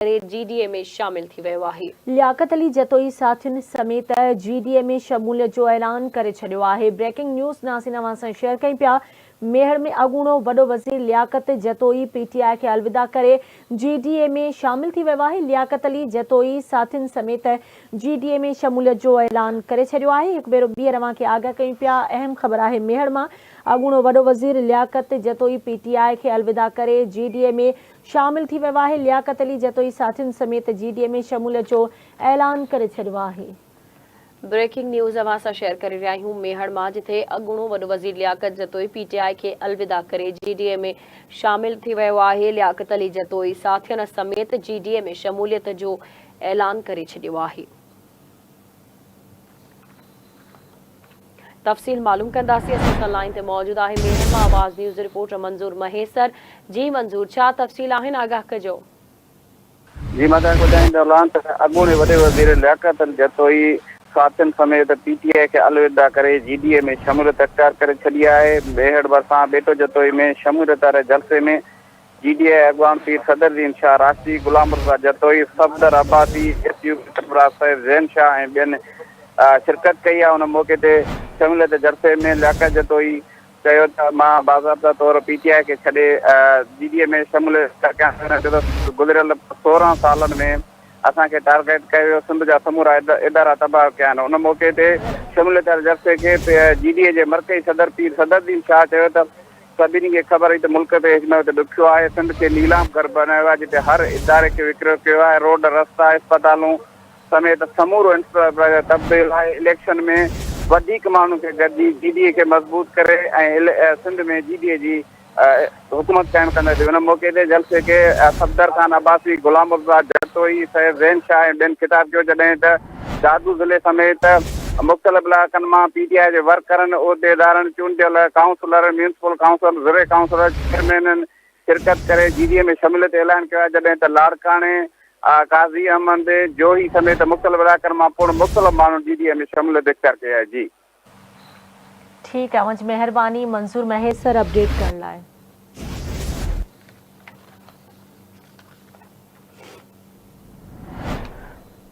GDA में शामिल थी वियो आहे। लियाकत अली जतोई साथियुनि समेत जीडीए में शमूलियत जो ऐलान करे छॾियो आहे। ब्रेकिंग न्यूज़ नासिन अवां सां शेयर कई पिया। मेहर में अगूणो वॾो वज़ीर लियाकत जतोई पीटीआई खे अलविदा करे जीडीए में शामिल थी वियो आहे। लियाकत अली जतोई साथियुनि समेत जीडीए में शमूलियत जो ऐलान करे छॾियो आहे। हिकु भेरो ॿीहर अवां खे आगाह कयूं पिया। अहम ख़बर आहे मेहर मां अगूणो वॾो वज़ीर लियाकत जतोई पीटीआई खे अलविदा करे जीडीए में शामिल थी वियो आहे। लियाकत अली जतोई साथियुनि समेत जीडीए में शमूलियत जो ऐलान करे छॾियो आहे। ब्रेकिंग न्यूज़ अवां सां शेयर करे रहिया आहियूं मेहर मां, जिथे अगूणो वॾो वज़ीर लियाकत जतोई पीटीआई खे अलविदा करे जीडीए में शामिल थी वियो आहे। लियाकत अली जतोई साथियुनि समेत जीडीए में शमूलियत जो ऐलान करे छॾियो आहे। तफ़सील मालूम कंदासीं। असां लाइन ते मौजूद आहे मेहर मां आवाज़ न्यूज़ रिपोर्टर मंजूर महेसर। जी मंजूर, छा तफ़सील आहिनि, आगाह कजो। जी मां तव्हांखे ॿुधाईंदो त अॻूणे वॾे वज़ीर लियाकत जतोई साथियुनि समेत पीटीआई खे अलविदा करे जीडीए में शमूलियत अख़्तियार करे छॾी आहे। बेहड़ भरिसां बेटो जतोई में शमूलियत वारे जलसे में जीडीए अॻवान पीर सदरुद्दीन शाह राशि, गुलाम रज़ा जतोई, सफदर अब्बासी, एसयू सरबराह साहिब ज़ैन शाह ऐं ॿियनि शिरकत कई आहे। उन मौक़े ते शमूलियत जलसे में लियाकत जतोई चयो त मां बाज़ाब्ता तौर पीटीआई खे छॾे जीडीए में शमूलियत कयां। गुज़िरियल 16 सालनि में असांखे टारगेट कयो वियो, सिंध जा समूरा इदारा तबाह कया आहिनि। उन मौक़े ते शमूलियत वारे जलसे खे जीडीए जे मरकज़ी सदर पीर सदरुद्दीन शाह चयो त सभिनी खे ख़बर हुई त मुल्क ते हिन वक़्तु ॾुखियो आहे। सिंध खे नीलाम घर बनायो आहे, जिते हर इदारे खे विकिरियो कयो आहे। रोड, रस्ता, अस्पतालूं समेत समूरो इंफ्रास्ट्रक्चर तब्दील आहे। इलेक्शन में वधीक माण्हुनि खे गॾिजी जीडीए खे मज़बूत करे ऐं सिंध में जीडीए जी हुकूमत क़ाइमु कंदासीं। हुन मौक़े ते जलसे खे सफदर खान अब्बासी, गुलाम रज़ा जतोई, सैयद ज़ैन शाह ऐं ॿियनि ख़िताब कयो, जॾहिं त जादू ज़िले समेत मुख़्तलिफ़ इलाइक़नि मां पीटीआई जे वर्करनि, उहिदेदारनि, चूंडियल काउंसलर, म्यूनिसिपल काउंसिल, ज़िले काउंसलर, चेयरमैननि शिरकत करे जीडीए में शमूलियत ऐलान कयो आहे। जॾहिं त लाड़काणे, काज़ी अहमद, जोही समेत मुख़्तलिफ़ इलाइक़नि मां पिणु मुख़्तलिफ़ माण्हू जीडीए में शमूलियत इख़्तियार कई आहे। जी ठीकु आहे, मुंहिंजी महिरबानी मंजूर महेसर अपडेट करण लाइ।